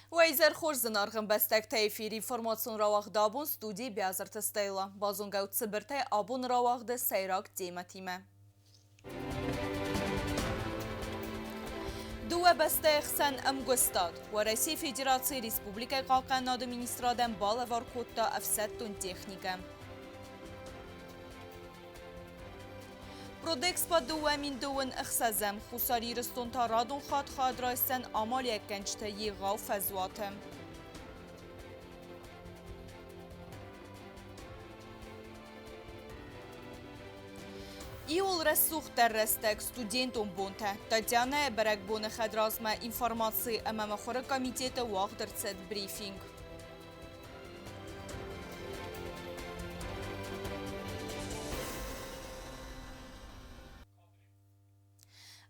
Вайзер хорзын арғын бәстәк тәйфир информацион равақ дабун студии бязар тестейла. Базун гау цибіртай абун равақды сайрак дейматиме. Дуа бәстәк sən əmgüstad. Wa Россия Федерации Республика Qalqan администрадан балавар kodda əfsəttun texnika. Prodexpa دوامین دوون اخسازم خساری رستون تا رادون خاد رایستن آمال یک گنجته یغا و فزواتم. ایول رسوخ در رستک ستودینتون بونته. تاتیانا برک بون خدرازما انفرماسی امام خور کمیتیت واق در صد بریفینگ.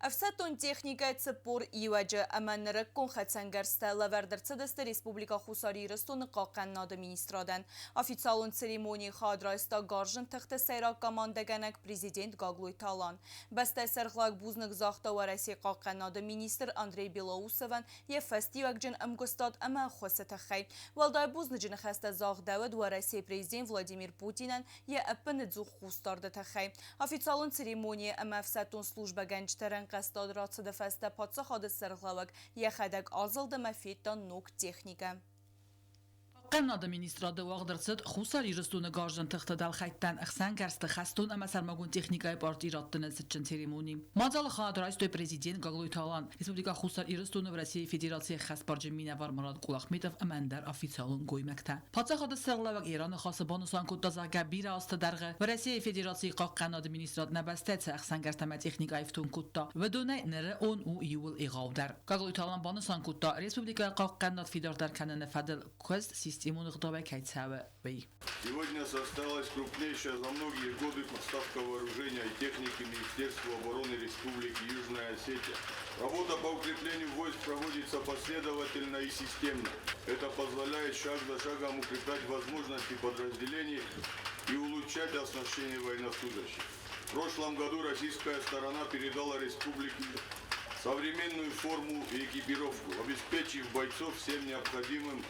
أفسدتون تكنيكا تسبور إيواجه أما نركون خدسنگرسته لوردرتسدست ريسبوبليكا خساري رستون قاقن نادمينسترادن. أفيتسالون سيريموني خاد راستا گارجن تخت سيراك كماندگنك بريزيدنت گاگلوي تالان. بسته سرخلاق بوزنك زاختا ورسي قاقن نادمينستر أندري بيلاوسوان يفستيوك جن أمگستاد أما خوسته خي. والداي بوزنجن خسته زاخ داود ورسي بريزيدنت فلاديمير بوتينن يأپن دزو خوستارده خي. أفيتسالون سيريموني أما أفسدتون سلوجبه گنجترن قصداد رات دفسته پادسا خاد سرغلاوک یه خدک آزلده مفید تا نوک تکنیکه. قم администрада вагдырсыд хусар ирыстуны гажын тыхты дал хайттан ахсан гарсты хастун ама сармагун техникай парти раттыны сычын церемонии. Мазал хадрайстой президент Гаглуй Талан. Республика хусар ирыстуны в России Федерации хаспарджи минавар Мурад Кулахметов амандар официалун гоймакта. Патса хады сырглавак Ираны хасы бонусан куддаза габира асты даргы. В России Федерации қаққан администрат набастеца ахсан гарстама техникай втун кудта. Вадунай ныры 10 июл игавдар. Гаглуй Талан бонусан кудта. Республика қаққан над фидордар кананы фадыл квест Сегодня состоялась крупнейшая за многие годы поставка вооружения и техники Министерства обороны Республики Южная Осетия. Работа по укреплению войск проводится последовательно и системно. Это позволяет шаг за шагом укреплять возможности подразделений и улучшать оснащение военнослужащих. В прошлом году российская сторона передала республике современную форму и экипировку, обеспечив бойцов всем необходимым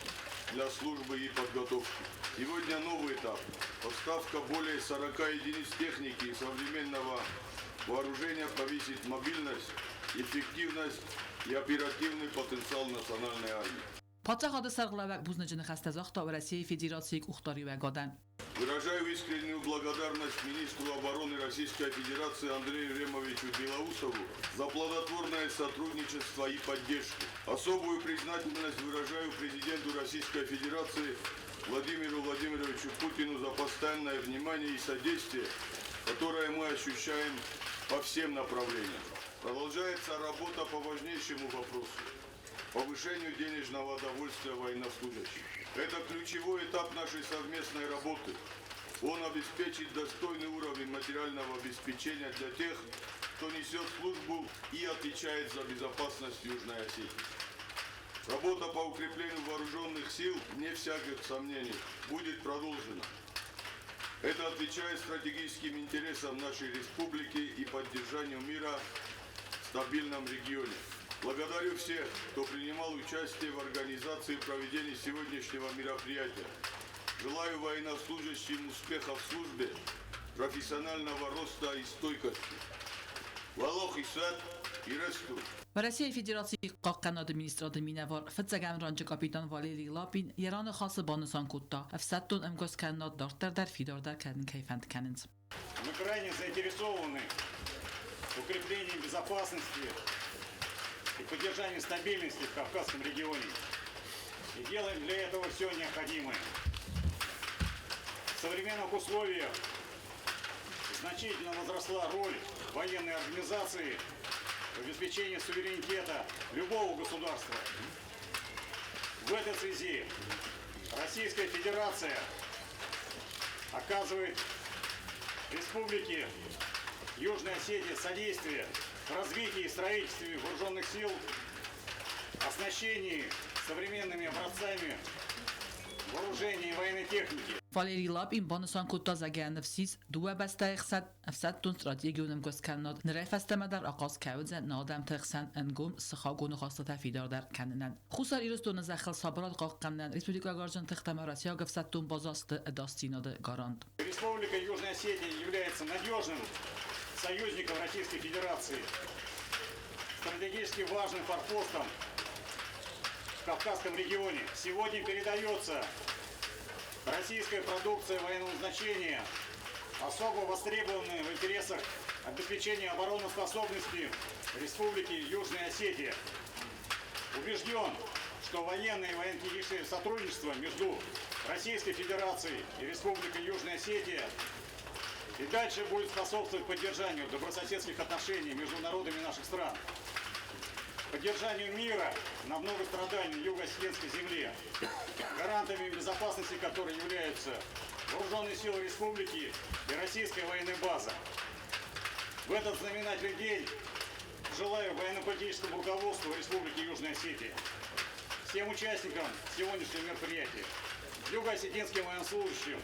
для службы и подготовки. Сегодня новый этап. Поставка более 40 единиц техники и современного вооружения повысит мобильность, эффективность и оперативный потенциал национальной армии. Выражаю искреннюю благодарность министру обороны Российской Федерации Андрею Ремовичу Белоусову за плодотворное сотрудничество и поддержку. Особую признательность выражаю президенту Российской Федерации Владимиру Владимировичу Путину за постоянное внимание и содействие, которое мы ощущаем по всем направлениям. Продолжается работа по важнейшему вопросу – повышению денежного довольствия военнослужащих. Это ключевой этап нашей совместной работы. Он обеспечит достойный уровень материального обеспечения для тех, кто несет службу и отвечает за безопасность Южной Осетии. Работа по укреплению вооруженных сил, вне всяких сомнений, будет продолжена. Это отвечает стратегическим интересам нашей республики и поддержанию мира в стабильном регионе. Благодарю всех, кто принимал участие в организации и проведении сегодняшнего мероприятия. Желаю военнослужащим успехов в службе, профессионального роста и стойкости. Валох и свят и ресту. В России Федерации قاقن администрады минавар فتزگم رانچ کاپیتان والیلی لابین ایران خاص بانسان کودتا افسدتون امگوز کنات دارتر در فیدار در کردن کیفند کنند. Мы крайне заинтересованы в укреплении безопасности и поддержанию стабильности в Кавказском регионе. И делаем для этого все необходимое. В современных условиях значительно возросла роль военной организации в обеспечении суверенитета любого государства. В этой связи Российская Федерация оказывает Республике Южная Осетия содействие в развитии и строительстве вооруженных сил, оснащении современными образцами вооружения и военной техники. Վալերի Լապին բանասան կոտա զագյանվսից դուա բաստայխսատ əfsat տուն strategiyanım göskənod nərəfəstəmədər aqas kəvizə nadəm təxsən əngum sıxaqonu xastata fidardar kənindən. Xusar iristonu zəxil sabrat qalqqandan Respublika Qarjan təxtəmərasiya əfsat tun bazastı ədastinadı garant. Республика Южная Осетия является надежным союзником Российской Федерации, стратегически важным форпостом в Кавказском регионе. Сегодня передается российская продукция военного значения, особо востребованная в интересах обеспечения обороноспособности Республики Южная Осетия. Убежден, что военное и военно-техническое сотрудничество между Российской Федерацией и Республикой Южная Осетия и дальше будет способствовать поддержанию добрососедских отношений между народами наших стран, поддержанию мира на многострадальной юго-осетинской земле, гарантами безопасности которой являются вооруженные силы республики и российская военная база. В этот знаменательный день желаю военно-политическому руководству Республики Южная Осетия, всем участникам сегодняшнего мероприятия, юго-осетинским военнослужащим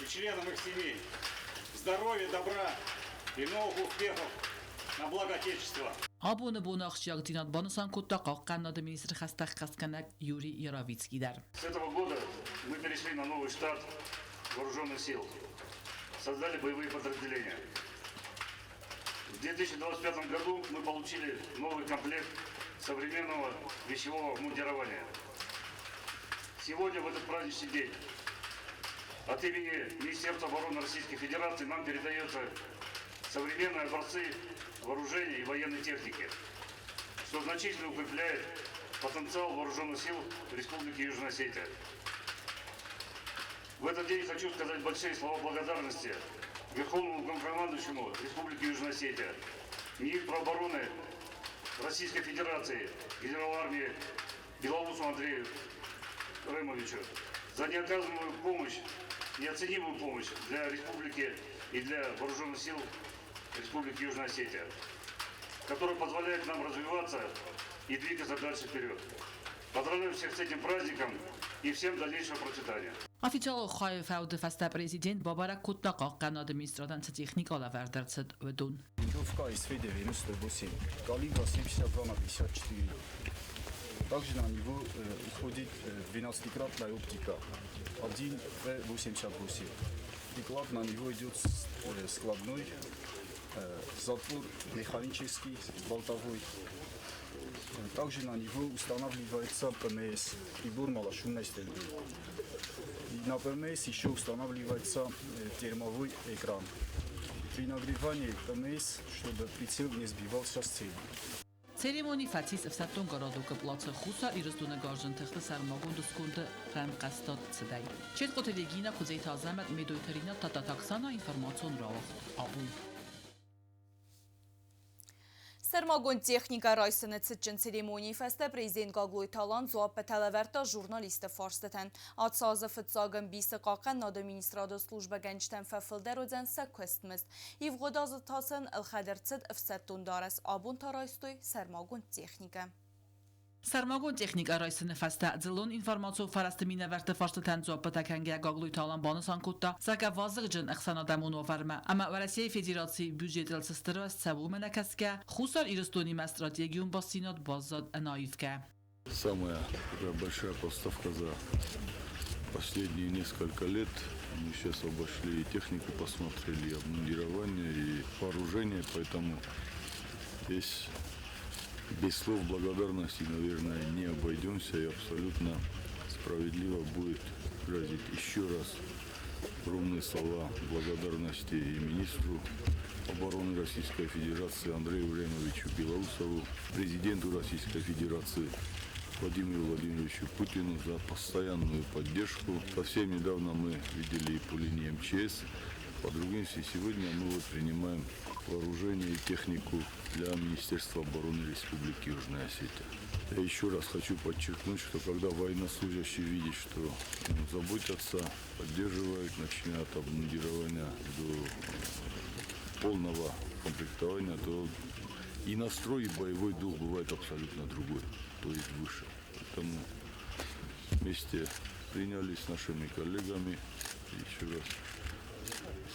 и членам их семей здоровья, добра и новых успехов на благо Отечества. Abone Bonachchiak Dinat Banasan Kutta Qalqqanada министр Хастах Касканак Юрий Яровицкий дар. С этого года мы перешли на новый штат вооруженных сил, создали боевые подразделения. В 2025 году мы получили новый комплект современного вещевого обмундирования. Сегодня, в этот праздничный день, от имени Министерства обороны Российской Федерации нам передается современные образцы вооружения и военной техники, что значительно укрепляет потенциал вооруженных сил Республики Южная Осетия. В этот день хочу сказать большие слова благодарности Верховному главнокомандующему Республики Южная Осетия, министру обороны Российской Федерации, генералу армии Белоусу Андрею Ремовичу за неоказанную помощь, неоценимую помощь для Республики и для вооруженных сил Республики Южная Осетия, которая позволяет нам развиваться и двигаться дальше вперед. Поздравляю всех с этим праздником и всем дальнейшего процветания. Официал Хаев Ауде Фаста президент Бабарак Кутта Qalqqanada министрдан техникала вердерцет ведун. Винтовка из ФД-98, калибра 72 на 54. Также на него уходит 12-кратная оптика 1В88. Приклад на него идет складной, затвор механический, болтовой. Также на него устанавливается ПМС, прибор малошумной стрельбы. И на ПМС еще устанавливается термовой экран. При нагревании ПМС, чтобы прицел не сбивался с цели. Церемонии Фатис Эфсатон Городука Плаца Хуса и Ростуна Гаржан Техта Сармагун Дускунда Ранкастат Цедай. Четко телегина Кузейта Замат Медуйтерина Тататаксана информацион Раух Абуй. Сармагон техника райсыны цитчин церемонии фесте президент Гаглуй Талан зуап бетелеверта журналисты форстетен. Атсазы фытсагын бисы қақын нады министрады служба генчтен фефилдер удзен секвестмист. Ивгодазы тасын илхадер цит эфсеттун дарес абун тарайстой Сармагон техника. Сармагон техника райсыны фесте дзилон информацию фарастымина верті форстетен зуап бетекенге Гаглуй Талан банысан кутта зага вазық жын әқсан адамуну варма. Ама Россия Федерации бюджетел сестыры сәбу менекеске Хусар ирыстони стратегиум бассинат базад наивке. Самая большая поставка за последние несколько лет. Мы сейчас обошли и технику, посмотрели, и обмундирование, и вооружение, поэтому здесь без слов благодарности, наверное, не обойдемся, и абсолютно справедливо будет выразить еще раз огромные слова благодарности и министру обороны Российской Федерации Андрею Ремовичу Белоусову, президенту Российской Федерации Владимиру Владимировичу Путину за постоянную поддержку. Совсем недавно мы видели по линии МЧС, по другим сегодня мы вот принимаем вооружение и технику для Министерства обороны Республики Южная Осетия. Я еще раз хочу подчеркнуть, что когда военнослужащие видят, что заботятся, поддерживают, начиная от обмундирования до полного комплектования, то и настрой, и боевой дух бывает абсолютно другой, то есть выше. Поэтому вместе приняли с нашими коллегами еще раз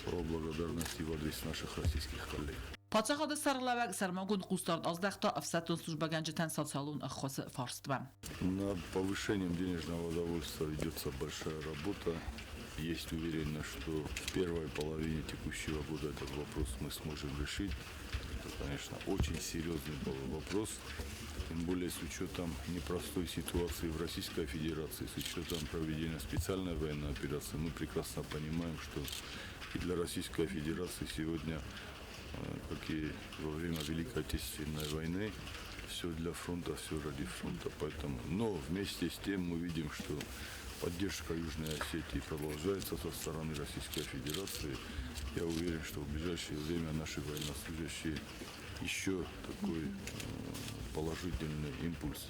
слова благодарности в адрес наших российских коллег. پادشاه سرلوگ سرماگون قوستارد از دختا افساتون سوژبا گنجتن سالون اخوص فارستوام. Над повышением денежного удовольствия ведется большая работа. Есть уверенность, что в первой половине текущего года этот вопрос мы сможем решить. Это, конечно, очень серьезный вопрос, тем более с учетом непростой ситуации в Российской Федерации, с учетом проведения специальной военной операции. Мы прекрасно понимаем, что и для Российской Федерации сегодня, как и во время Великой Отечественной войны, все для фронта, все ради фронта. Поэтому, но вместе с тем мы видим, что поддержка Южной Осетии продолжается со стороны Российской Федерации. Я уверен, что в ближайшее время наши военнослужащие еще такой положительный импульс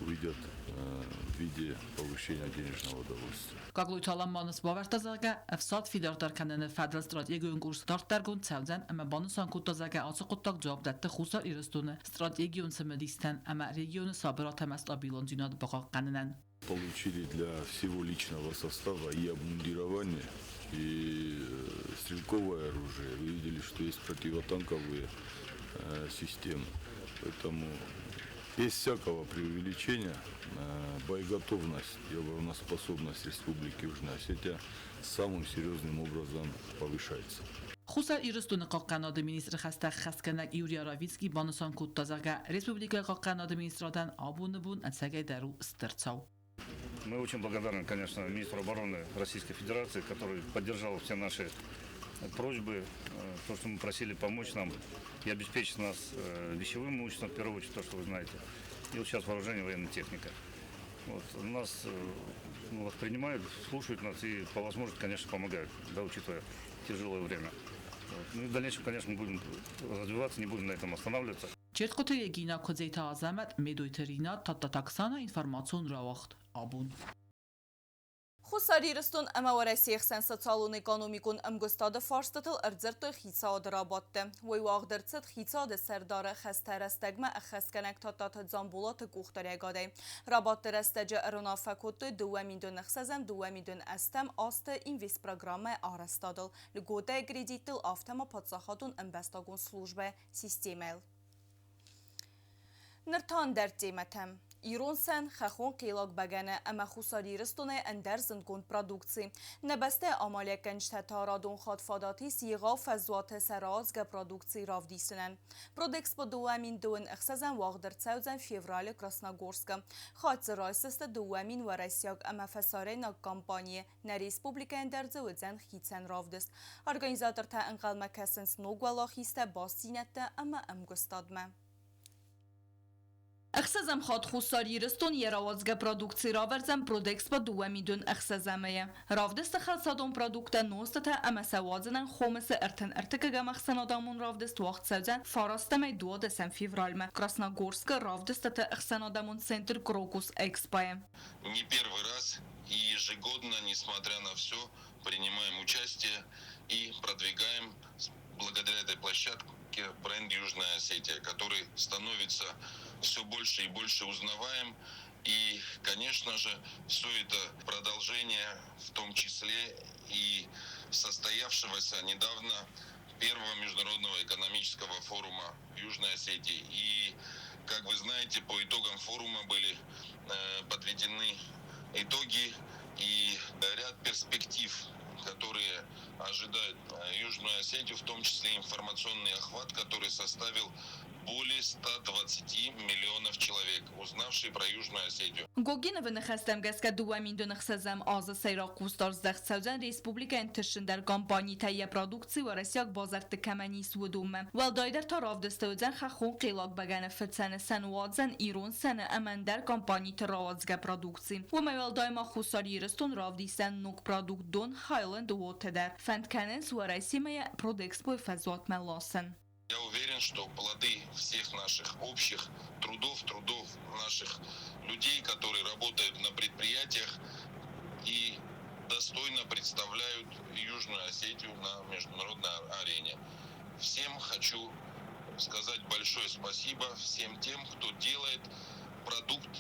увидят в виде повышения денежного удовольствия. Как Leute Mannes Bauwertazage, Efsat Fidar der kennen Federal Strategie Kurs Startergun Tausen, ama Banusan Kutazage Azaquttak cevap datte Xusar Iristune, Strategie Semedistan, ama Region Sabirat Mest Abilon Zinad Baqa Qananan. Получили для всего личного состава и обмундирование, и стрелковое оружие. Вы видели, что есть противотанковые системы. Поэтому без всякого преувеличения боеготовность и обороноспособность Республики Южная Осетия самым серьезным образом повышается. Xusar Iristune Qaqanad Ministr Xasta Xaskenak Yuriy Ravitskiy Banusan Kutazage Республика Qaqanad Ministradan Abunubun Atsage Daru Stirtsau. Мы очень благодарны, конечно, министру обороны Российской Федерации, который поддержал все наши просьбы, то, что мы просили помочь нам и обеспечить нас вещевым имуществом, в первую очередь, то, что вы знаете, и вот сейчас вооружение, военная техника. Вот, нас воспринимают, слушают нас и по возможности, конечно, помогают, да, учитывая тяжелое время. Вот. Ну и в дальнейшем, конечно, мы будем развиваться, не будем на этом останавливаться. Çertqote yegina kozeyta azamet medoyterina tattaksana informatsiyon rawaxt abun. Xusaririston amawarasi xsansa salon ekonomikun amgostad farstatil erzerto xitsad rabatte. Way wagdertset xitsad serdar xastarastagma xaskanak tatat zambulat guxtaregade. Rabatte rastaja aronafakot 2 milyon xsazam 2 milyon astam ast invest programma arastadil. Lgode kreditil aftama patsahatun investagun slujbe sistemel. نرتان در تیمتم. ایران سن خخون قیلاق بگنه اما خساری رستونه اندر زندگون پرودکسی. نبسته آمالی کنج تارادون خاد فاداتی سیغا فزوات سرازگ پرودکسی راف دیسنن. پرودکس با دوامین دون اخسازن واقدر تسوزن فیورالی کراسناگورسک. خاد زرایسست دوامین و رسیاگ اما فساره نا کمپانی نا ریسپوبلیک اندر زودزن خیتسن راف دست. ارگانیزاتر تا انقل مکسنس نوگوالا خیسته باسینت اما امگستادمه. اخسازم خاد خساری رستون یراوازگه پرودکسی راورزم پرودکس با 2 میلیون اخسازمه. راودست خالصادون پرودکت نوست تا اما سوازنن خومس ارتن ارتکه مخسنادامون راودست وقت سوزن فارستم 2 دسم فевральме. Красногорск раудест та اخسنادامون центр Крокус Экспо. Не первый раз и ежегодно, несмотря на все, принимаем участие и продвигаем благодаря этой площадке бренд Южная Осетия, который становится все больше и больше узнаваем. И, конечно же, все это продолжение, в том числе и состоявшегося недавно первого международного экономического форума в Южной Осетии. И, как вы знаете, по итогам форума были подведены итоги и ряд перспектив, которые ожидают Южную Осетию, в том числе информационный охват, который составил более 120 миллионов человек, узнавшие про Южную Осетию. Гогина вынахастам газка 2 миллион خسازم آز سیراق کوستارز دخت سوزن ریسپوبلیک انتشن در کمپانی تایه پرودکسی و رسیاق بازرت کمانی سودومه. ولدایدر تا راف دستوزن خخون قیلاق بگن فتسن سنوادزن ایرون سن امن در کمپانی تراوازگه پرودکسی. و مولدای ما خساری رستون راف دیستن نوک پرودکت دون هایلند و تدر. فندکننس و رسیمه پرودکس بوی فضوات ملاسن. Я уверен, что плоды всех наших общих трудов наших людей, которые работают на предприятиях и достойно представляют Южную Осетию на международной арене. Всем хочу сказать большое спасибо, всем тем, кто делает продукт,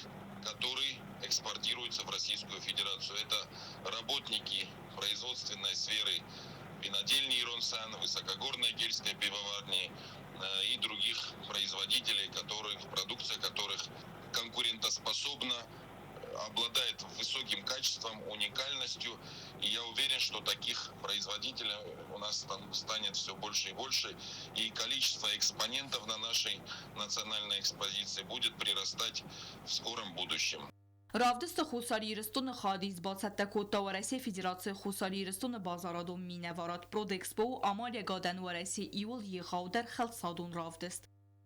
который экспортируется в Российскую Федерацию. Это работники производственной сферы винодельни Иронсан, высокогорной гельской пивоварни и других производителей, продукция которых конкурентоспособна, обладает высоким качеством, уникальностью. И я уверен, что таких производителей у нас станет все больше и больше. И количество экспонентов на нашей национальной экспозиции будет прирастать в скором будущем. Ravdist Xusariyiristun Xadiz Batsette Kota Varasi Federatsiya Xusariyiristun Bazaradun Minevarat Prodexpo Amalya Gadan Varasi Iul Ехаудер Хелсадун Ravdist.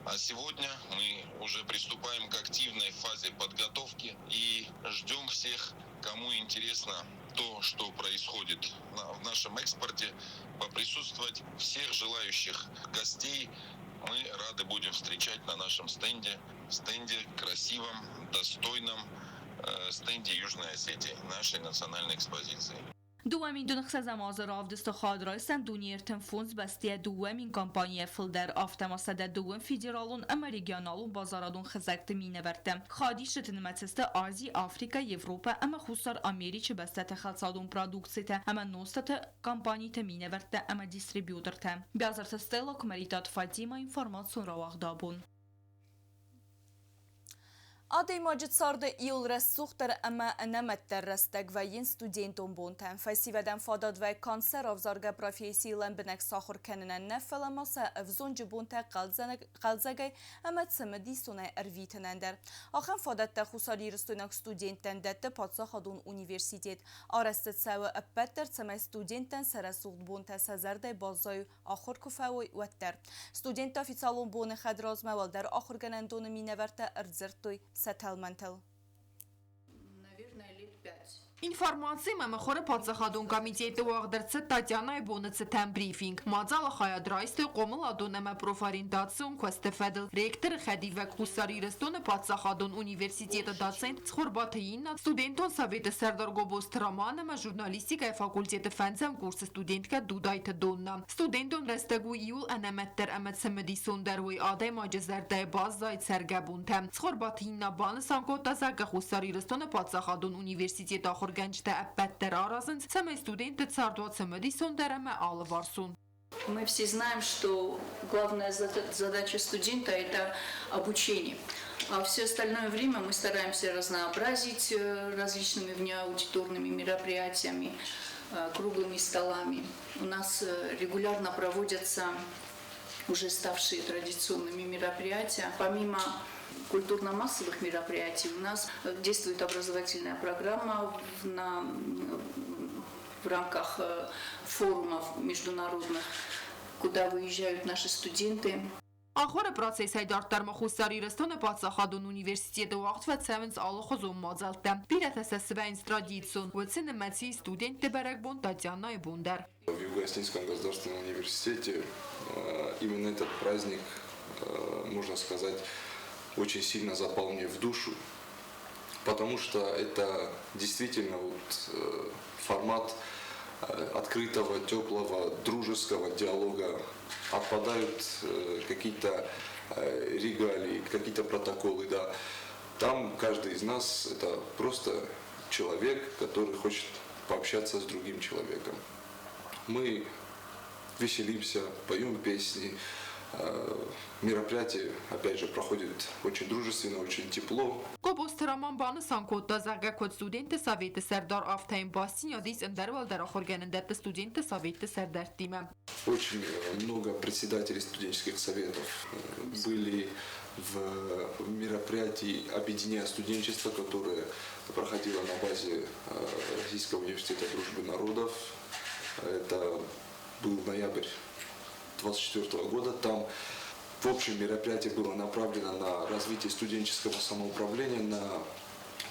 А сегодня мы уже приступаем к активной фазе подготовки и ждем всех, кому интересно то, что происходит в нашем экспорте, поприсутствовать. Всех желающих гостей мы рады будем встречать на нашем стенде красивом, достойном стенде Южной Осетии, нашей национальной экспозиции. دوامین دونخصه زماز رافدست خادرایستن دونیرتن فونز بسته دوامین کمپانی فلدر آفتماسده دوام فیدرالون اما ریگیانالون بازارادون خزکت مینه برتم خادیشتن متسته آزی آفریقا یوروپا اما خصوصا امریکا بسته تخلصادون پرودوکسیته اما نوستت کمپانی تمینه برته اما دیستریبیوترته بیازرت استیلا کمریتات فاتیما اینفورماسیون را واقدابون Aday Macid sarda iyul rəssuxdır əmə nəmətlər rəstəq və yin studenton bontən fəsivədən fadad və kanser avzarga profesiylən binək saxur kənənən nəfələmasa əvzoncu bontə qalzəgəy əmət səmədi sonay ərvitənəndər. Axən fadətdə xusari rüstünək studentdən dətdə Patsaxadun Universitet arəstət səvə əppətlər səmə studentdən sərəsuqd bontə səzərdə bazayı axır küfəvəy vəttər. Student ofisalon bonu xədraz məvəldər axır gənəndonu minəvərtə ərzirtdoy settlemental. Наверное, лет 5. Информация мемохоре Патсахадун комитета Уагдерце Татьяна Ибонеце тем брифинг. Мадзала хаядрайсты комыладун эме профориентацион квестефедл. Ректор Хадивек Хусарирестон Патсахадун университета доцент Цхурбатыинна студентон совета Сердар Гобост Роман эме журналистика факультета фензем курс студентка Дудайта Донна. Студентон рестегу июл энеметтер эме цемеди сундервуй адай маджезердай баззайт сергабунтем. Цхурбатыинна баны санкота зага Хусарирестон Патсахадун университета Генчте эппеттер аразын саме студенты цардуат Мэдисон дераме алварсун. Мы все знаем, что главная задача студента – это обучение. А все остальное время мы стараемся разнообразить различными внеаудиторными мероприятиями, круглыми столами. У нас регулярно проводятся уже ставшие традиционными мероприятия. Помимо культурно-массовых мероприятий у нас действует образовательная программа в рамках форумов международных, куда выезжают наши студенты. Ахор процесс дартар Хусарирестон Патсахадун университет вaqt sevens alxozum mazaltem. Пиратеса свейнс традицион. Вцин маци студенты Берекбон Татьяна Ибундар. В Юго-Осетинском государственном университете именно этот праздник, можно сказать, очень сильно запал мне в душу, потому что это действительно формат открытого, теплого, дружеского диалога. Отпадают какие-то регалии, какие-то протоколы, да. Там каждый из нас это просто человек, который хочет пообщаться с другим человеком. Мы веселимся, поем песни. Мероприятие, опять же, проходит очень дружественно, очень тепло. Гобост Роман баны санкота зага код студенты советы Сердар Афтайм Басин ядис эндервал дарахорганендет студенты советы Сердар Тима. Очень много председателей студенческих советов были в мероприятии объединения студенчества, которое проходило на базе Российского университета дружбы народов. Это был ноябрь 2024 года. Там в общем мероприятие было направлено на развитие студенческого самоуправления, на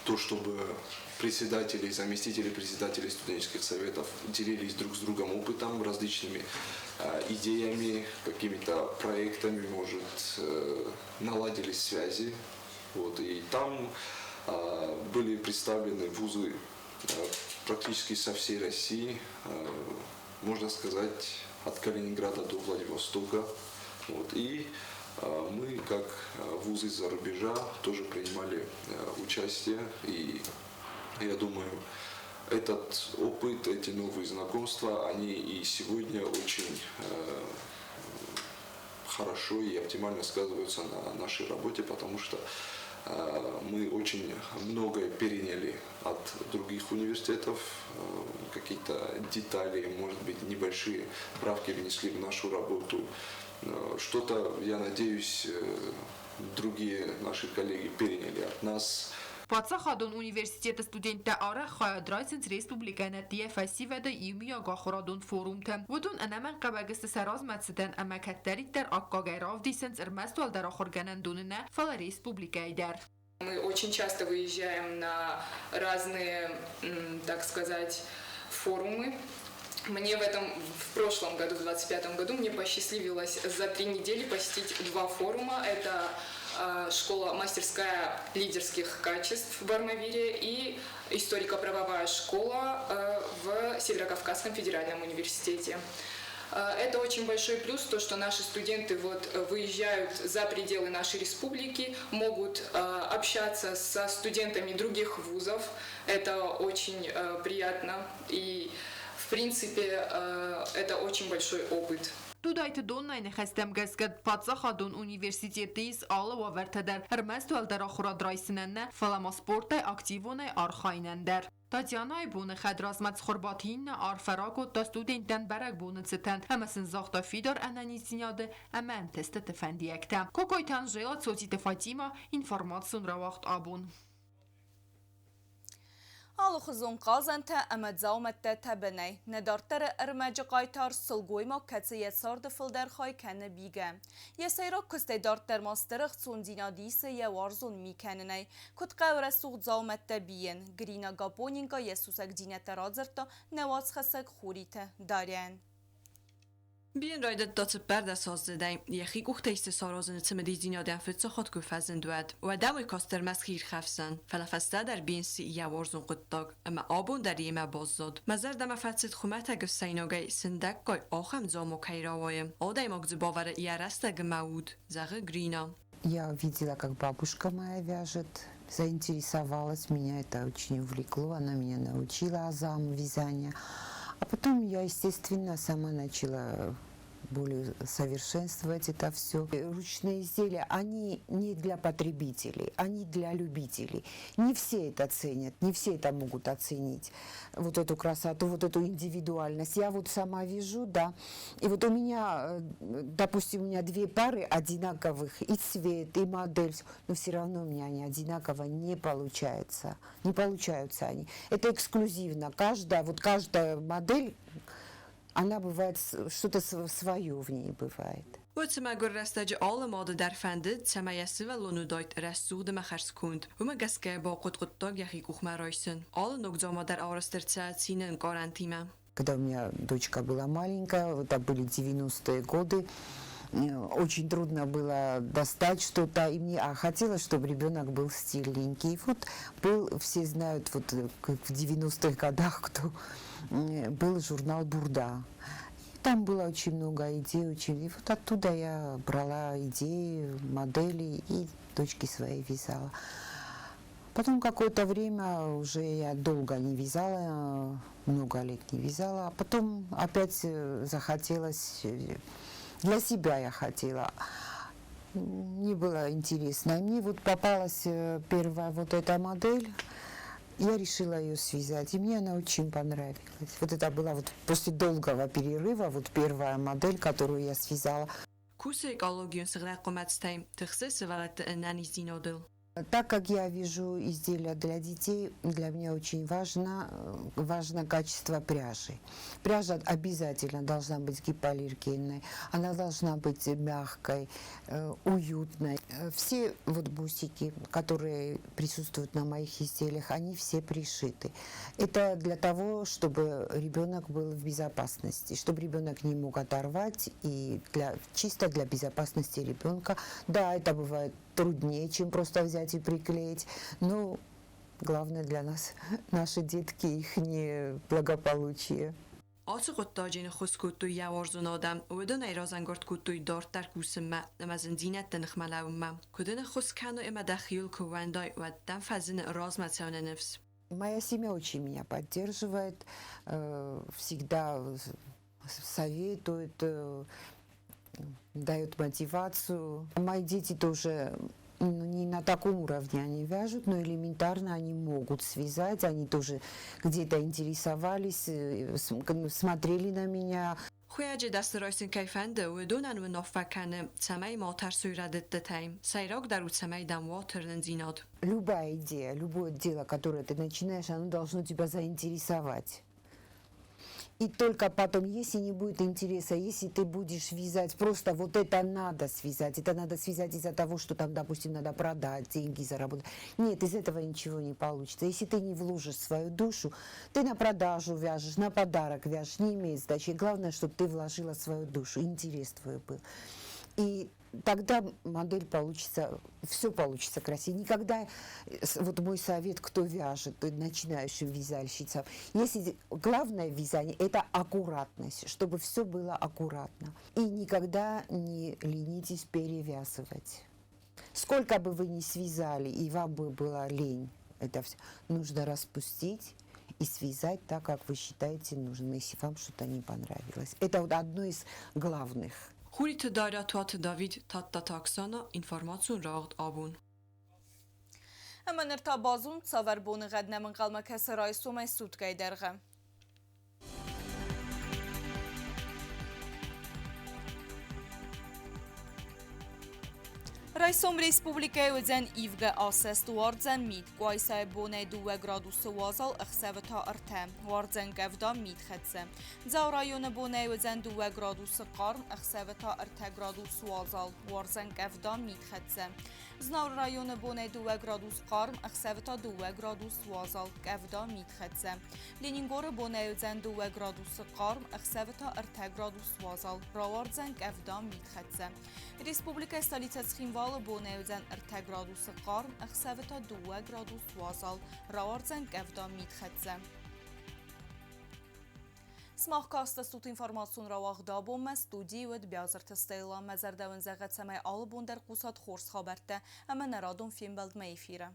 то, чтобы председатели и заместители председателей студенческих советов делились друг с другом опытом, различными идеями, какими-то проектами, может, наладились связи. Вот. И там были представлены вузы практически со всей России, можно сказать, от Калининграда до Владивостока. Вот. И мы, как вузы из-за рубежа, тоже принимали участие. И я думаю, этот опыт, эти новые знакомства, они и сегодня очень хорошо и оптимально сказываются на нашей работе, потому что мы очень многое переняли от других университетов, какие-то детали, может быть, небольшие правки внесли в нашу работу. Что-то, я надеюсь, другие наши коллеги переняли от нас. Պատսախադոն ունիվերսիտետը ստուդենտը արախ խայադրայցնց ռեսպուբլիկանա TFSC վեդը իմիա գախորադոն ֆորումթը Ոդուն անամեն կաբագստը սարոզ մացդեն ամակատտերի տեր ակկագայրավ դիսենց ըրմաստուալ դարախորգանան дунына фала республикой дар. Мы очень часто выезжаем на разные, так сказать, форумы. Мне в прошлом году, в 2025 году, мне посчастливилось за 3 недели посетить 2 форума. Это школа мастерская лидерских качеств в Армавире и историко-правовая школа в Северокавказском федеральном университете. Это очень большой плюс, то, что наши студенты выезжают за пределы нашей республики, могут общаться со студентами других вузов. Это очень приятно и, в принципе, это очень большой опыт. Դուդայթ դոննայն խստեմ գսկդ Պատսախադոն ունիվերսիտետից ալը վավերթադար հրմեստուալ դարախորադրայսնենը ֆալամասպորտը ակտիվոնը արխայնենդեր Տատյանայ բունը խադրազմած խորբաթինը արֆարակո տա ստուդենտան բարակ բունը ցտան համասն զախտա ֆիդոր անանիցնյադը ամեն տեստը տեֆենդիեկտա Կոկոյթան ժելա ծոցի տեֆատիմա ինֆորմացիոն ռավախտ աբուն Alıxızun qazantə əmədzavmətdə təbənəy. Nədartərə ərməcə qaytar sılgoyma kətsiyyət sardı fıldər xay kəni bigə. Yesəyra küstəydart mastırıq çun dinadiysə yevarzun mikənənəy. Küt qəvrə suğdzavmətdə biyin. Grina Gaponinka yesusək dinətə razırta nəvaz xəsək xurítə daryan. Bien rayda datı bərdə sazdıday, yəxi qoxtəysə sarazını tımıdı dinyadən fıtsa xod küfəzin duad. Və dəmi kastırməz xir xəfsən, fələfəstə در بینسی یوارزون قطاق اما آبون در یمه بازداد مزر دم فتسد خمت اگه سیناگی سندک گای آخم زامو کیراوایم آدای مگز باور یارستگ موود زغه گرینا. Я видела, как бабушка моя вяжет, заинтересовалась, меня это очень увлекло, она меня научила азам вязания. А потом я, естественно, сама начала более совершенствовать это все. Ручные изделия, они не для потребителей, они для любителей. Не все это ценят, не все это могут оценить. Вот эту красоту, вот эту индивидуальность. Я вот сама вяжу, да. И вот у меня, допустим, у меня 2 пары одинаковых, и цвет, и модель, но все равно у меня они одинаково не получаются. Не получаются они. Это эксклюзивно. Каждая модель, она бывает, что-то свое в ней бывает. و تماگر رستج آل ماده در فندد تمایسی و لونو دایت رسود مخرس کند و مگسکه با قطاق یخی کوخ مرایسن آل نگزاما در آرسترца цинен гарантима. Когда у меня дочка была маленькая, это были 90-е годы, очень трудно было достать что-то, и мне хотелось, чтобы ребенок был стильненький. И вот все знают, вот в 90-х годах, кто был журнал «Бурда». Там было очень много идей, и вот оттуда я брала идеи, модели и дочки своей вязала. Потом какое-то время уже я долго не вязала, много лет не вязала, а потом опять захотелось, для себя я хотела. Мне было интересно. И мне вот попалась первая вот эта модель. Я решила ее связать, и мне она очень понравилась. Вот это была вот после долгого перерыва вот первая модель, которую я связала. Кусы экологию сгракоматстайм, тхсес валат нанизинодел. Так как я вяжу изделия для детей, для меня очень важно качество пряжи. Пряжа обязательно должна быть гипоаллергенной, она должна быть мягкой, уютной. Все вот бусики, которые присутствуют на моих изделиях, они все пришиты. Это для того, чтобы ребенок был в безопасности, чтобы ребенок не мог оторвать, и чисто для безопасности ребенка. Да, это бывает труднее, чем просто взять и приклеить. Но главное для нас наши детки, их благополучие. آت قطاجین خسکوتوی یوارزون آدم و بدون ایرازن گرد کوتوی دارت در کوسم نمازن دینت دنخ ملاوم کدن خسکنو اما دخیل کووندای و دم فزن راز متون نفس Моя семья очень меня поддерживает, всегда советует, дает мотивацию. Мои дети тоже не на таком уровне они вяжут, но элементарно они могут связать, они тоже где-то интересовались, смотрели на меня. خویاجی دست راستین کیفنده و دونن و نافکنه سمای ما ترسوی ردت دتایم سایراک در او سمای دم واترن زیناد. Любая идея, любое дело, которое ты начинаешь, оно должно тебя заинтересовать. И только потом, если не будет интереса, если ты будешь вязать, просто вот это надо связать из-за того, что там, допустим, надо продать, деньги заработать. Нет, из этого ничего не получится. Если ты не вложишь свою душу, ты на продажу вяжешь, на подарок вяжешь, не имеет значения. Главное, чтобы ты вложила свою душу, интерес твой был. И тогда модель получится, все получится красиво. Никогда, вот мой совет, кто вяжет, начинающим вязальщицам, если главное в вязании – это аккуратность, чтобы все было аккуратно. И никогда не ленитесь перевязывать. Сколько бы вы ни связали, и вам бы была лень, это все нужно распустить и связать так, как вы считаете нужным, если вам что-то не понравилось. Это вот одно из главных. خوری تو دایره توات داوید تاتا تاکسانا اینفورماسیون راغد آبون. اما نرتا بازون تصور بون غد نمن قلمه کس رای سومه سود گای درغه. Rajsom Respublikaj özən ivgə asəst varzən mid, qoysay bonay 2 gradusu vazal əxsəvəta ərtəm, varzən qəvda mid xədsə. Zav rayonu bonay özən 2 gradusu qarm, əxsəvəta ərtə gradusu vazal, varzən qəvda mid xədsə. Znav rayonu bonay 2 gradus qarm, əxsəvəta 2 gradus vazal, qəvda mid xədsə. Leningorı bonay özən 2 gradusu qarm, əxsəvəta ərtə gradus vazal, ravarzən qəvda mid xədsə. Respublika stolica Ცხინვალը bonay özən ərtə gradusu qarm, əxsəvəta 2 gradus vazal, ravarzən qəvda mid xədsə. Смахкаста сут информацион равахда бом студии вд бязарта стейла мазардаван загат самай албон дар қусат хорс хабарта ама нарадон филм балд ма эфира.